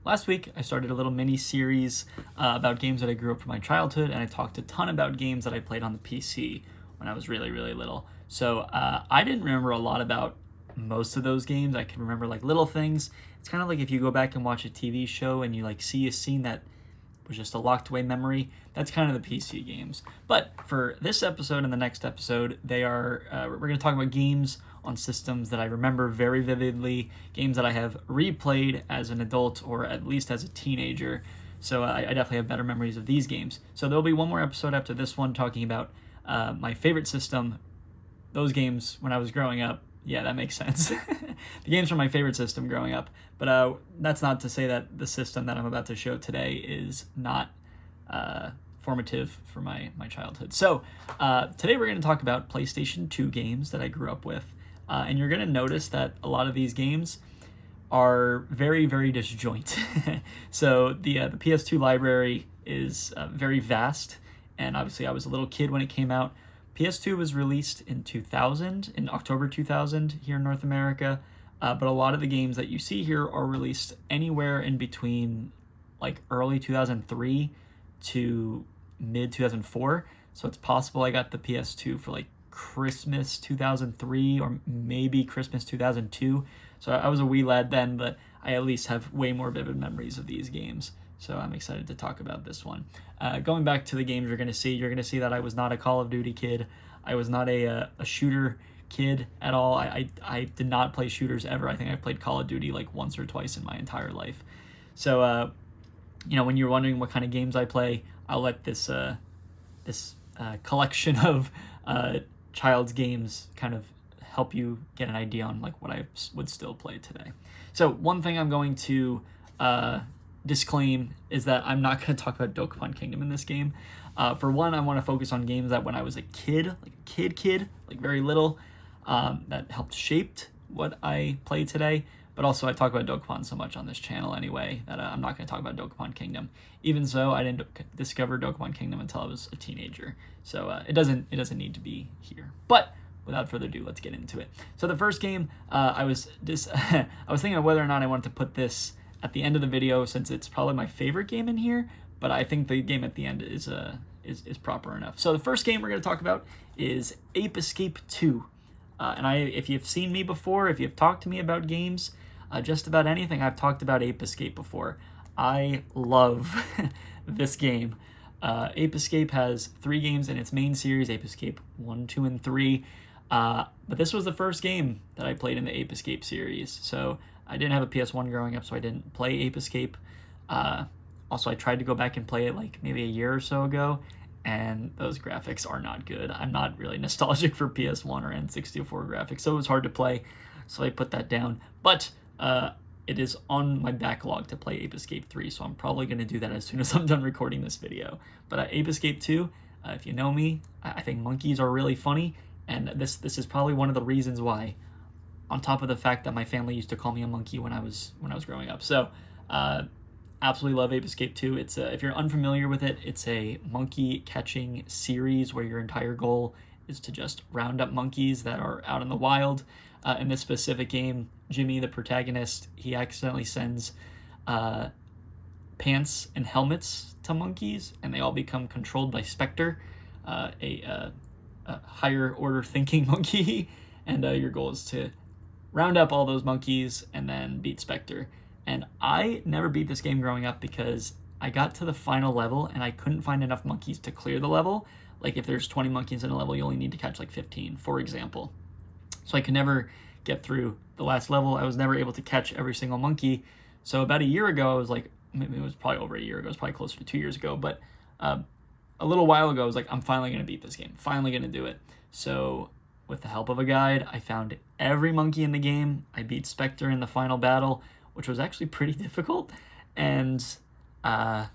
last week I started a little mini series about games that I grew up from my childhood, and I talked a ton about games that I played on the PC when I was really, really little. So I didn't remember a lot about most of those games. I can remember like little things. It's kind of like if you go back and watch a TV show and you like see a scene that was just a locked away memory. That's kind of the PC games. But for this episode and the next episode, we're going to talk about games on systems that I remember very vividly, games that I have replayed as an adult or at least as a teenager. So I definitely have better memories of these games. So there'll be one more episode after this one talking about my favorite system, those games when I was growing up. Yeah, that makes sense. The games from my favorite system growing up. But that's not to say that the system that I'm about to show today is not formative for my childhood. So today we're going to talk about PlayStation 2 games that I grew up with. And you're going to notice that a lot of these games are very, very disjoint. So the PS2 library is very vast. And obviously I was a little kid when it came out. PS2 was released in October 2000 here in North America, but a lot of the games that you see here are released anywhere in between like early 2003 to mid 2004. So it's possible I got the PS2 for like Christmas 2003 or maybe Christmas 2002. So I was a wee lad then, but I at least have way more vivid memories of these games. So I'm excited to talk about this one. Going back to the games you're going to see that I was not a Call of Duty kid. I was not a shooter kid at all. I did not play shooters ever. I think I played Call of Duty like once or twice in my entire life. So, when you're wondering what kind of games I play, I'll let this collection of child's games kind of help you get an idea on like what I would still play today. So one thing I'm going to disclaim is that I'm not going to talk about Dokapon Kingdom in this game. For one, I want to focus on games that when I was a kid, like a kid, like very little, that helped shaped what I play today. But also I talk about Dokapon so much on this channel anyway that I'm not going to talk about Dokapon Kingdom. Even so, I didn't discover Dokapon Kingdom until I was a teenager. So it doesn't need to be here. But without further ado, let's get into it. So the first game, I was thinking of whether or not I wanted to put this at the end of the video since it's probably my favorite game in here, but I think the game at the end is proper enough. So the first game we're going to talk about is Ape Escape 2. If you've seen me before, if you've talked to me about games, just about anything, I've talked about Ape Escape before. I love this game. Ape Escape has 3 games in its main series, Ape Escape 1, 2, and 3. But this was the first game that I played in the Ape Escape series. So I didn't have a PS1 growing up, so I didn't play Ape Escape. Also, I tried to go back and play it like maybe a year or so ago, and those graphics are not good. I'm not really nostalgic for PS1 or N64 graphics, so it was hard to play, so I put that down. But it is on my backlog to play Ape Escape 3, so I'm probably going to do that as soon as I'm done recording this video. But Ape Escape 2, if you know me, I think monkeys are really funny, and this is probably one of the reasons why, on top of the fact that my family used to call me a monkey when I was growing up. So absolutely love Ape Escape 2. It's if you're unfamiliar with it, it's a monkey catching series where your entire goal is to just round up monkeys that are out in the wild. In this specific game, Jimmy, the protagonist, he accidentally sends pants and helmets to monkeys, and they all become controlled by Spectre, a higher order thinking monkey. And your goal is to round up all those monkeys and then beat Spectre. And I never beat this game growing up because I got to the final level and I couldn't find enough monkeys to clear the level. Like if there's 20 monkeys in a level, you only need to catch like 15, for example. So I could never get through the last level. I was never able to catch every single monkey. So about a year ago, I was like, maybe it was probably over a year ago. It was probably closer to 2 years ago. But a little while ago, I was like, I'm finally going to beat this game. Finally going to do it. So with the help of a guide, I found every monkey in the game. I beat Spectre in the final battle, which was actually pretty difficult. And I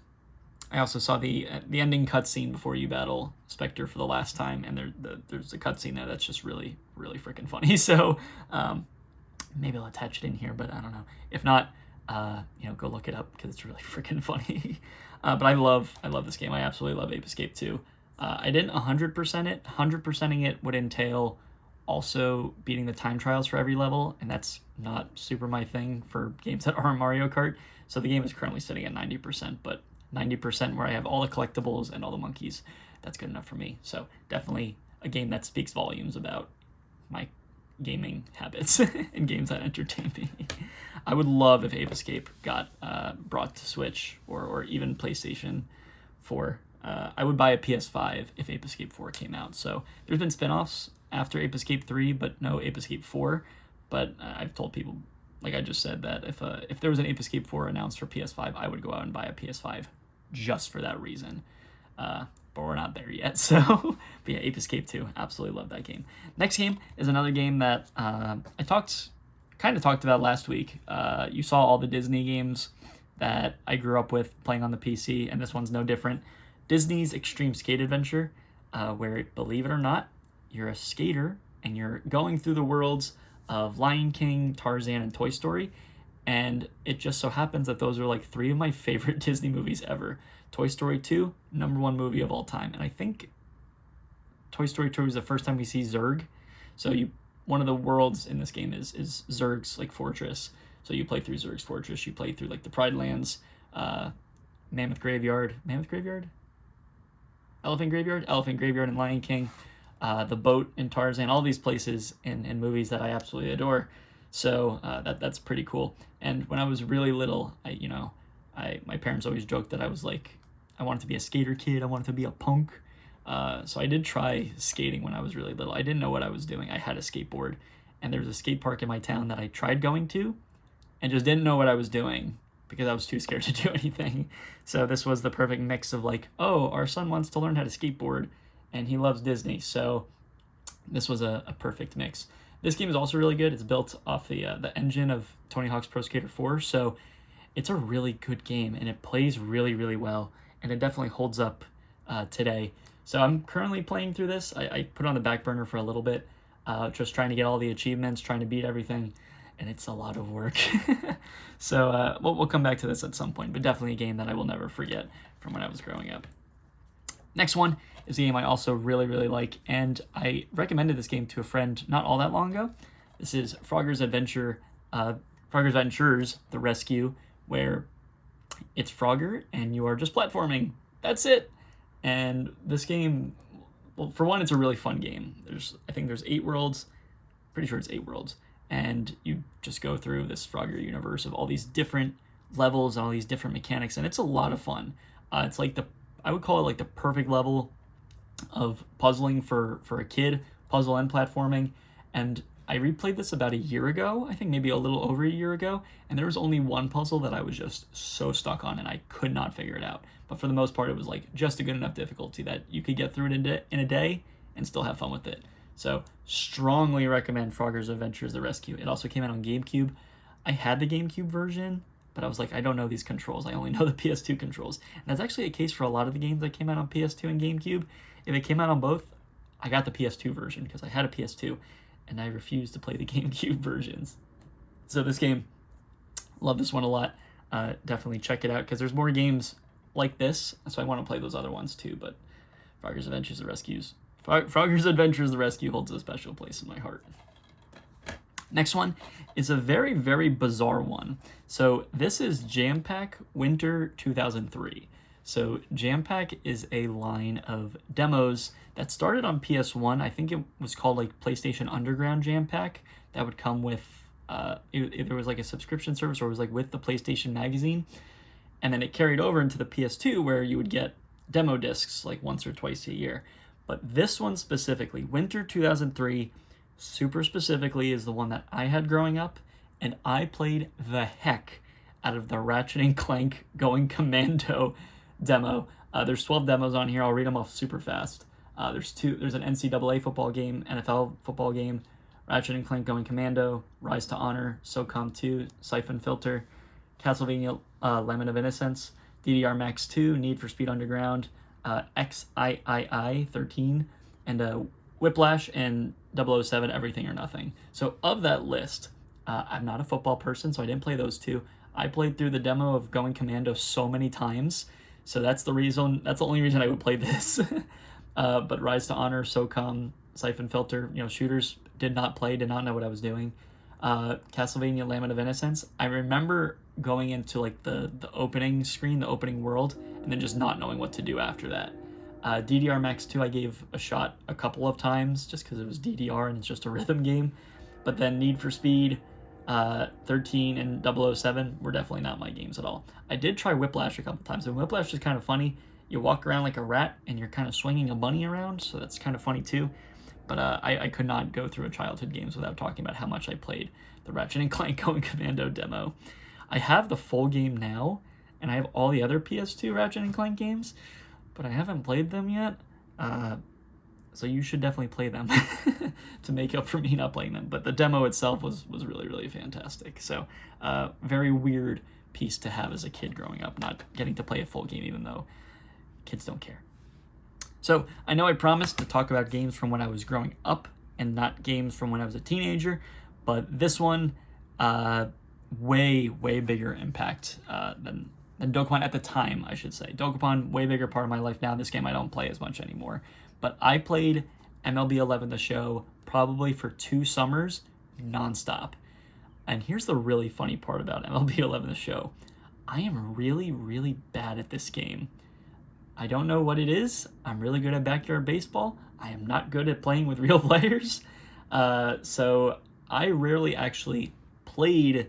also saw the ending cutscene before you battle Spectre for the last time, and there's a cutscene there that's just really, really freaking funny. So maybe I'll attach it in here, but I don't know. If not, go look it up because it's really freaking funny. But I love this game. I absolutely love Ape Escape 2. I didn't 100% it. 100%ing it would entail also beating the time trials for every level, and that's not super my thing for games that are Mario Kart. So the game is currently sitting at 90%, but 90% where I have all the collectibles and all the monkeys, that's good enough for me. So definitely a game that speaks volumes about my gaming habits and games that entertain me. I would love if Ape Escape got brought to Switch or even PlayStation 4. I would buy a PS5 if Ape Escape 4 came out. So there's been spin-offs after Ape Escape 3, but no Ape Escape 4. But I've told people, like I just said, that if there was an Ape Escape 4 announced for PS5, I would go out and buy a PS5 just for that reason. But we're not there yet. So, but yeah, Ape Escape 2, absolutely love that game. Next game is another game that I kind of talked about last week. You saw all the Disney games that I grew up with playing on the PC, and this one's no different. Disney's Extreme Skate Adventure, where, believe it or not, you're a skater and you're going through the worlds of Lion King, Tarzan, and Toy Story. And it just so happens that those are like three of my favorite Disney movies ever. Toy Story 2, #1 movie of all time. And I think Toy Story 2 is the first time we see Zurg. So one of the worlds in this game is Zurg's like fortress. So you play through Zurg's fortress. You play through like the Pride Lands, Elephant Graveyard, and Lion King, the boat in Tarzan, all these places in movies that I absolutely adore. So that's pretty cool. And when I was really little, my parents always joked that I was like, I wanted to be a skater kid. I wanted to be a punk. So I did try skating when I was really little. I didn't know what I was doing. I had a skateboard, and there was a skate park in my town that I tried going to and just didn't know what I was doing because I was too scared to do anything. So this was the perfect mix of like, oh, our son wants to learn how to skateboard and he loves Disney. So this was a perfect mix. This game is also really good. It's built off the engine of Tony Hawk's Pro Skater 4. So it's a really good game and it plays really, really well. And it definitely holds up today. So I'm currently playing through this. I put it on the back burner for a little bit, just trying to get all the achievements, trying to beat everything. And it's a lot of work. So we'll come back to this at some point, but definitely a game that I will never forget from when I was growing up. Next one is a game I also really, really like, and I recommended this game to a friend not all that long ago. This is Frogger's Adventures, The Rescue, where it's Frogger and you are just platforming. That's it. And this game, well, for one, it's a really fun game. I think there's 8 worlds. Pretty sure it's 8 worlds. And you just go through this Frogger universe of all these different levels and all these different mechanics, and it's a lot of fun. It's like I would call it like the perfect level of puzzling for a kid, puzzle and platforming. And I replayed this about a year ago, I think maybe a little over a year ago, and there was only one puzzle that I was just so stuck on and I could not figure it out. But for the most part, it was like just a good enough difficulty that you could get through it in a day and still have fun with it. So strongly recommend Frogger's Adventures, The Rescue. It also came out on GameCube. I had the GameCube version, but I was like, I don't know these controls. I only know the PS2 controls. And that's actually a case for a lot of the games that came out on PS2 and GameCube. If it came out on both, I got the PS2 version because I had a PS2, and I refused to play the GameCube versions. So this game, love this one a lot. Definitely check it out because there's more games like this, so I want to play those other ones too. But Frogger's Adventures, The Rescue holds a special place in my heart. Next one is a very, very bizarre one. So this is Jam Pack Winter 2003. So Jam Pack is a line of demos that started on PS1. I think it was called like PlayStation Underground Jam Pack. That would come with either was like a subscription service or it was like with the PlayStation magazine. And then it carried over into the PS2 where you would get demo discs like once or twice a year. But this one specifically, Winter 2003, super specifically, is the one that I had growing up, and I played the heck out of the Ratchet & Clank Going Commando demo. There's 12 demos on here. I'll read them off super fast. There's an NCAA football game, NFL football game, Ratchet & Clank Going Commando, Rise to Honor, SOCOM 2, Siphon Filter, Castlevania Lament of Innocence, DDR Max 2, Need for Speed Underground, XIII 13, and Whiplash and 007 Everything or Nothing. So of that list, I'm not a football person, so I didn't play those two. I played through the demo of Going Commando so many times, so that's the only reason I would play this. But Rise to Honor, SOCOM, Siphon Filter, shooters, did not know what I was doing. Castlevania Lament of Innocence, I remember going into like the opening screen, the opening world, and then just not knowing what to do after that. DDR Max 2 I gave a shot a couple of times just because it was DDR and it's just a rhythm game. But then Need for Speed, 13 and 007 were definitely not my games at all. I did try Whiplash a couple times, and Whiplash is kind of funny. You walk around like a rat and you're kind of swinging a bunny around, so that's kind of funny too. But I could not go through a childhood games without talking about how much I played the Ratchet and Clank Going Commando demo. I have the full game now, and I have all the other PS2 Ratchet and Clank games, but I haven't played them yet. So you should definitely play them to make up for me not playing them. But the demo itself was really, really fantastic. So very weird piece to have as a kid growing up, not getting to play a full game, even though kids don't care. So I know I promised to talk about games from when I was growing up and not games from when I was a teenager, but this one, way bigger impact than Dokapon at the time, I should say. Dokapon, way bigger part of my life now. This game I don't play as much anymore. But I played MLB 11 The Show probably for 2 summers nonstop. And here's the really funny part about MLB 11 The Show. I am really, really bad at this game. I don't know what it is. I'm really good at backyard baseball. I am not good at playing with real players. So I rarely actually played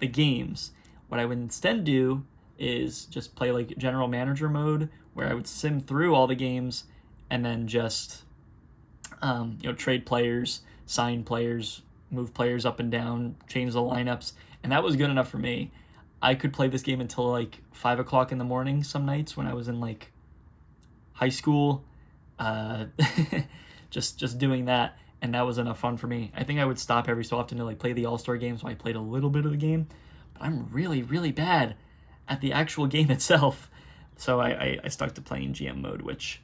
the games. What I would instead do is just play like general manager mode, where I would sim through all the games and then just trade players, sign players, move players up and down, change the lineups, and that was good enough for me. I could play this game until like 5 o'clock in the morning some nights when I was in like high school, just doing that, and that was enough fun for me. I think I would stop every so often to like play the All-Star game, so I played a little bit of the game, but I'm really, really bad at the actual game itself. So I stuck to playing GM mode, which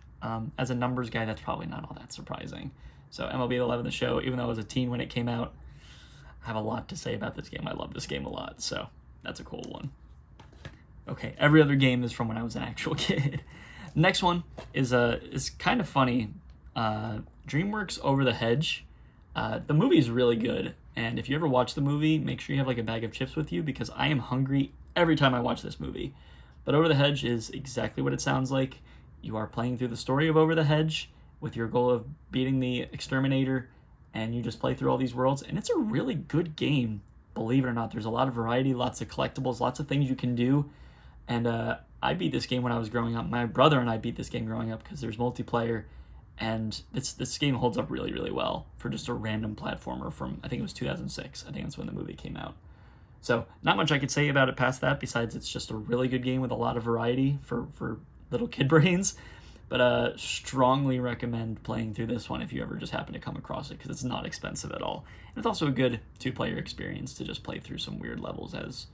as a numbers guy, that's probably not all that surprising. So MLB 11 The Show, even though I was a teen when it came out, I have a lot to say about this game. I love this game a lot, so that's a cool one. Okay, every other game is from when I was an actual kid. Next one is kind of funny. DreamWorks Over the Hedge. The movie is really good, and if you ever watch the movie, make sure you have like a bag of chips with you, because I am hungry every time I watch this movie. But Over the Hedge is exactly what it sounds like. You are playing through the story of Over the Hedge with your goal of beating the exterminator, and you just play through all these worlds, and it's a really good game, believe it or not. There's a lot of variety, lots of collectibles, lots of things you can do, and I beat this game when I was growing up. My brother and I beat this game growing up because there's multiplayer, and this game holds up really, really well for just a random platformer from, I think it was 2006. I think that's when the movie came out. So not much I could say about it past that, besides it's just a really good game with a lot of variety for little kid brains. But strongly recommend playing through this one if you ever just happen to come across it, because it's not expensive at all. And it's also a good 2-player experience to just play through some weird levels as,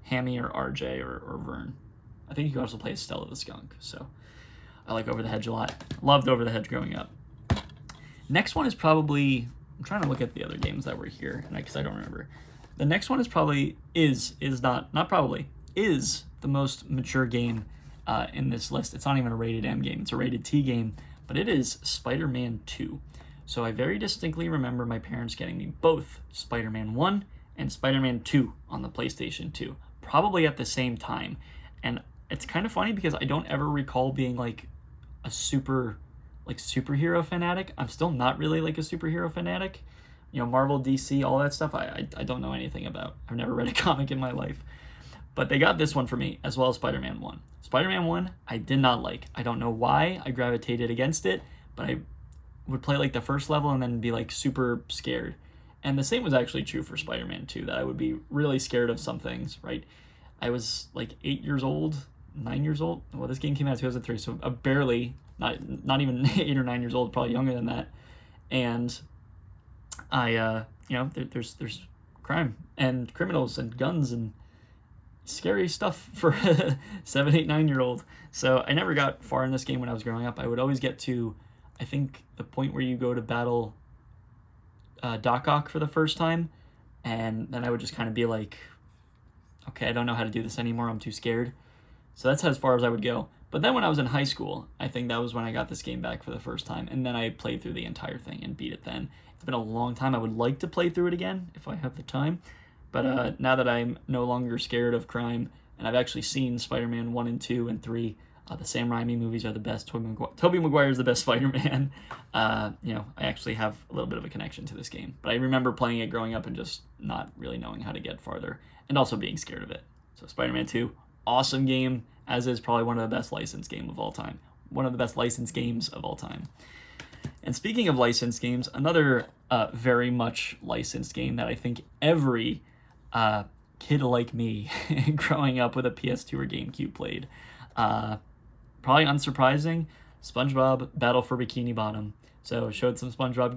Hammy or RJ or Vern. I think you can also play as Stella the Skunk. So I like Over the Hedge a lot. Loved Over the Hedge growing up. Next one is probably, I'm trying to look at the other games that were here, because I don't remember. The next one is probably, is the most mature game in this list. It's not even a rated M game, it's a rated T game, but it is Spider-Man 2. So I very distinctly remember my parents getting me both Spider-Man 1 and Spider-Man 2 on the PlayStation 2, probably at the same time. And it's kind of funny because I don't ever recall being like a superhero fanatic. I'm still not really like a superhero fanatic. Marvel, DC, all that stuff, I don't know anything about. I've never read a comic in my life. But they got this one for me, as well as Spider-Man 1. Spider-Man 1, I did not like. I don't know why I gravitated against it, but I would play like the first level and then be like super scared. And the same was actually true for Spider-Man 2, that I would be really scared of some things, right? I was like 8 years old, 9 years old. Well, this game came out in 2003, so barely, not even 8 or 9 years old, probably younger than that. And there's crime and criminals and guns and scary stuff for a 7, 8, 9-year-old. So I never got far in this game when I was growing up. I would always get to, I think, the point where you go to battle Doc Ock for the first time, and then I would just kind of be like, okay, I don't know how to do this anymore, I'm too scared. So that's as far as I would go. But then when I was in high school, I think that was when I got this game back for the first time, and then I played through the entire thing and beat it then. It's been a long time. I would like to play through it again if I have the time, But now that I'm no longer scared of crime, and I've actually seen Spider-Man 1 and 2 and 3, the Sam Raimi movies are the best. Tobey Maguire is the best Spider-Man. I actually have a little bit of a connection to this game. But I remember playing it growing up and just not really knowing how to get farther, and also being scared of it. So Spider-Man 2, awesome game, as is probably one of the best licensed games of all time. One of the best licensed games of all time. And speaking of licensed games, another very much licensed game that I think every kid like me growing up with a PS2 or GameCube played. Probably unsurprising, SpongeBob Battle for Bikini Bottom. So showed some SpongeBob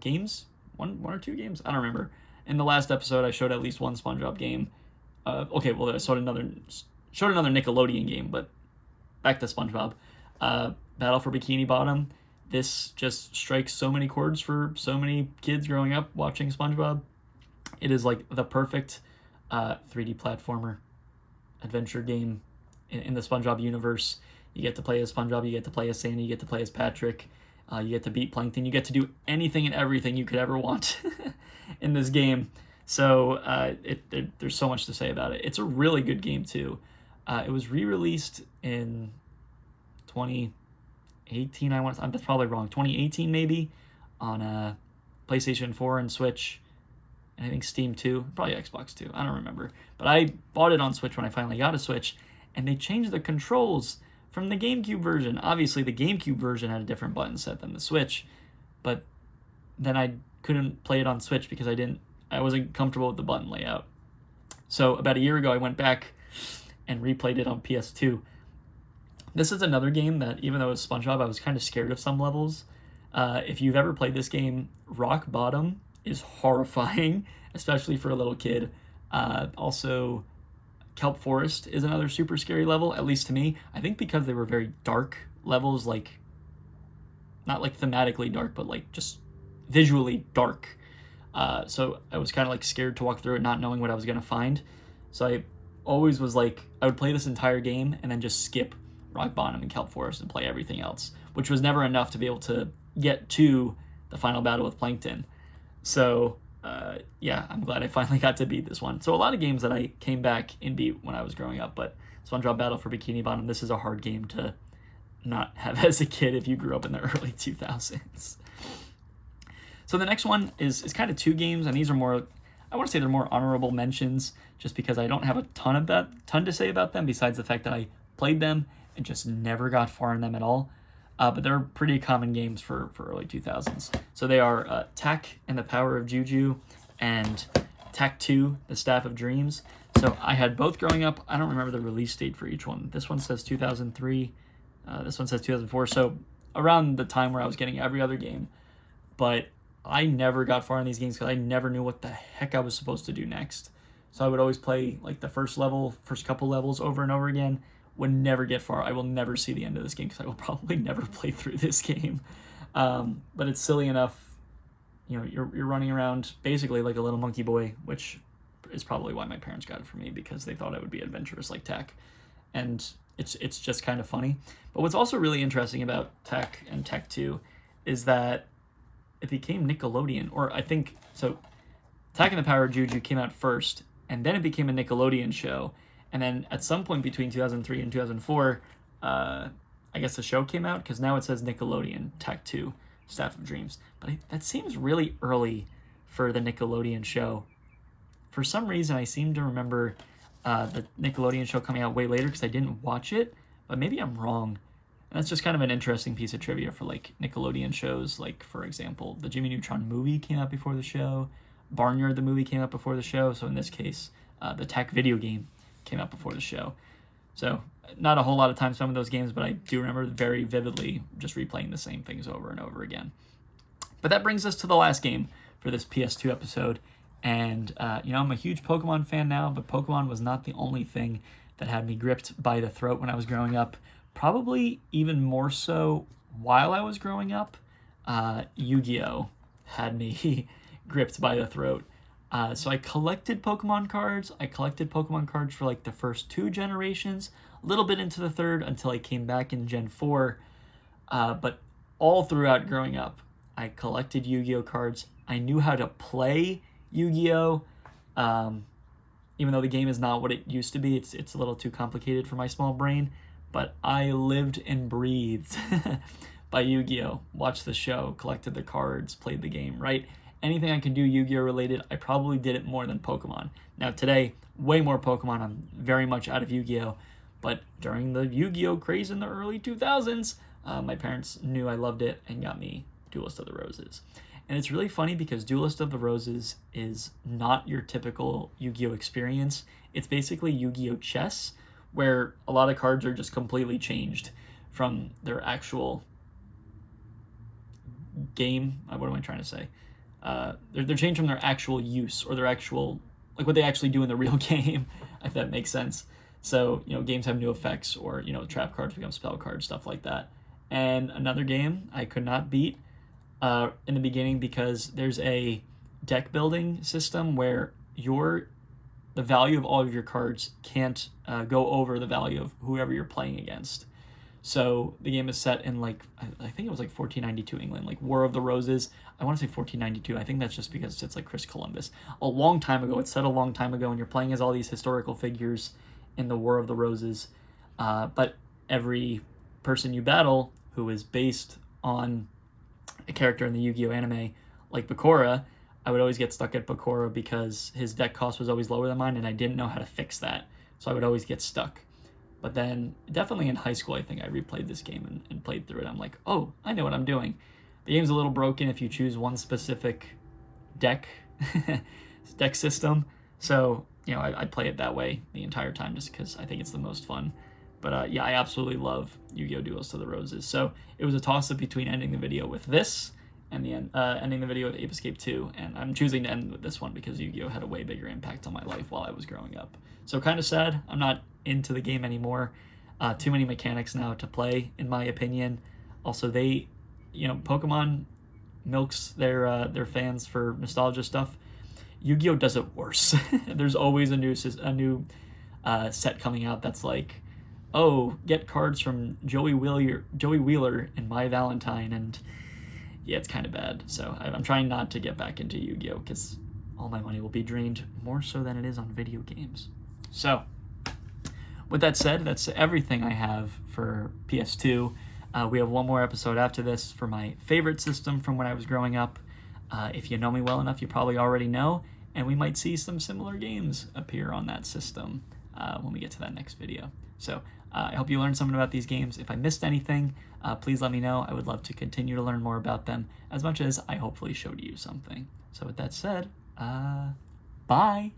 games, one or two games, I don't remember. In the last episode, I showed at least one SpongeBob game. I showed another Nickelodeon game, but back to SpongeBob. Battle for Bikini Bottom. This just strikes so many chords for so many kids growing up watching SpongeBob. It is like the perfect 3D platformer adventure game in the SpongeBob universe. You get to play as SpongeBob, you get to play as Sandy, you get to play as Patrick, you get to beat Plankton, you get to do anything and everything you could ever want in this game. So there's so much to say about it. It's a really good game too. It was re-released in 2018. That's probably wrong. 2018 maybe, on PlayStation 4 and Switch, and I think Steam too, probably Xbox too. I don't remember, but I bought it on Switch when I finally got a Switch, and they changed the controls from the GameCube version. Obviously, the GameCube version had a different button set than the Switch, but then I couldn't play it on Switch because I wasn't comfortable with the button layout. So about a year ago, I went back and replayed it on PS2. This is another game that, even though it's SpongeBob, I was kind of scared of some levels. If you've ever played this game, Rock Bottom is horrifying, especially for a little kid. Also, Kelp Forest is another super scary level, at least to me. I think because they were very dark levels, like, not like thematically dark, but like just visually dark. So I was kind of like scared to walk through it, not knowing what I was going to find. So I always was like, I would play this entire game and then just skip Rock Bottom and Kelp Forest and play everything else, which was never enough to be able to get to the final battle with Plankton. So I'm glad I finally got to beat this one. So a lot of games that I came back and beat when I was growing up, but SpongeBob Battle for Bikini Bottom, this is a hard game to not have as a kid if you grew up in the early 2000s. So the next one is kind of two games, and these are more, I want to say they're more honorable mentions, just because I don't have a ton to say about them, besides the fact that I played them and just never got far in them at all. But they're pretty common games for early 2000s. So they are Tak and the Power of Juju and Tak 2, the Staff of Dreams. So I had both growing up. I don't remember the release date for each one. This one says 2003. This one says 2004. So around the time where I was getting every other game. But I never got far in these games because I never knew what the heck I was supposed to do next. So I would always play like the first couple levels over and over again. Would never get far. I will never see the end of this game because I will probably never play through this game. But it's silly enough. You know, you're running around basically like a little monkey boy, which is probably why my parents got it for me, because they thought I would be adventurous like Tak. And it's just kind of funny. But what's also really interesting about Tak and Tak 2 is that it became Nickelodeon, or I think so. Tak and the Power of Juju came out first, and then it became a Nickelodeon show. And then at some point between 2003 and 2004, I guess the show came out, because now it says Nickelodeon Tak 2, Staff of Dreams. But that seems really early for the Nickelodeon show. For some reason, I seem to remember the Nickelodeon show coming out way later because I didn't watch it, but maybe I'm wrong. And that's just kind of an interesting piece of trivia for like Nickelodeon shows. Like, for example, the Jimmy Neutron movie came out before the show. Barnyard the movie came out before the show. So in this case, the Tak video game came out before the show. So not a whole lot of time spent with those games, but I do remember very vividly just replaying the same things over and over again. But that brings us to the last game for this PS2 episode. And, I'm a huge Pokemon fan now, but Pokemon was not the only thing that had me gripped by the throat when I was growing up. Probably even more so while I was growing up, Yu-Gi-Oh! Had me gripped by the throat. So I collected Pokemon cards. I collected Pokemon cards for like the first two generations, a little bit into the third until I came back in Gen 4. But all throughout growing up, I collected Yu-Gi-Oh! Cards. I knew how to play Yu-Gi-Oh! Even though the game is not what it used to be, it's a little too complicated for my small brain. But I lived and breathed by Yu-Gi-Oh! Watched the show, collected the cards, played the game, right? Anything I can do Yu-Gi-Oh! Related, I probably did it more than Pokemon. Now today, way more Pokemon. I'm very much out of Yu-Gi-Oh! But during the Yu-Gi-Oh! Craze in the early 2000s, my parents knew I loved it and got me Duelist of the Roses. And it's really funny because Duelist of the Roses is not your typical Yu-Gi-Oh! Experience. It's basically Yu-Gi-Oh! Chess, where a lot of cards are just completely changed from their actual game. What am I trying to say? They're changed from their actual use, or their actual, like what they actually do in the real game, if that makes sense. So, games have new effects, or, trap cards become spell cards, stuff like that. And another game I could not beat in the beginning because there's a deck building system where the value of all of your cards can't go over the value of whoever you're playing against. So the game is set in I think it was 1492 England, like War of the Roses. I want to say 1492. I think that's just because it's like Chris Columbus. A long time ago. It's set a long time ago, and you're playing as all these historical figures in the War of the Roses. But every person you battle who is based on a character in the Yu-Gi-Oh! Anime, like Bakura, I would always get stuck at Bakura because his deck cost was always lower than mine, and I didn't know how to fix that. So I would always get stuck. But then, definitely in high school, I think I replayed this game and played through it. I'm like, oh, I know what I'm doing. The game's a little broken if you choose one specific deck system. So, I play it that way the entire time just because I think it's the most fun. But yeah, I absolutely love Yu-Gi-Oh! Duelist of the Roses. So it was a toss-up between ending the video with this and ending the video with Ape Escape 2. And I'm choosing to end with this one because Yu-Gi-Oh! Had a way bigger impact on my life while I was growing up. So kind of sad. I'm not into the game anymore. Too many mechanics now to play, in my opinion. Also, Pokemon milks their fans for nostalgia stuff. Yu-Gi-Oh! Does it worse. There's always a new set coming out that's like, oh, get cards from Joey Wheeler and My Valentine, and yeah, it's kind of bad. So I'm trying not to get back into Yu-Gi-Oh! Because all my money will be drained more so than it is on video games. So, with that said, that's everything I have for PS2. We have one more episode after this for my favorite system from when I was growing up. If you know me well enough, you probably already know, and we might see some similar games appear on that system when we get to that next video. So I hope you learned something about these games. If I missed anything, please let me know. I would love to continue to learn more about them as much as I hopefully showed you something. So with that said, bye!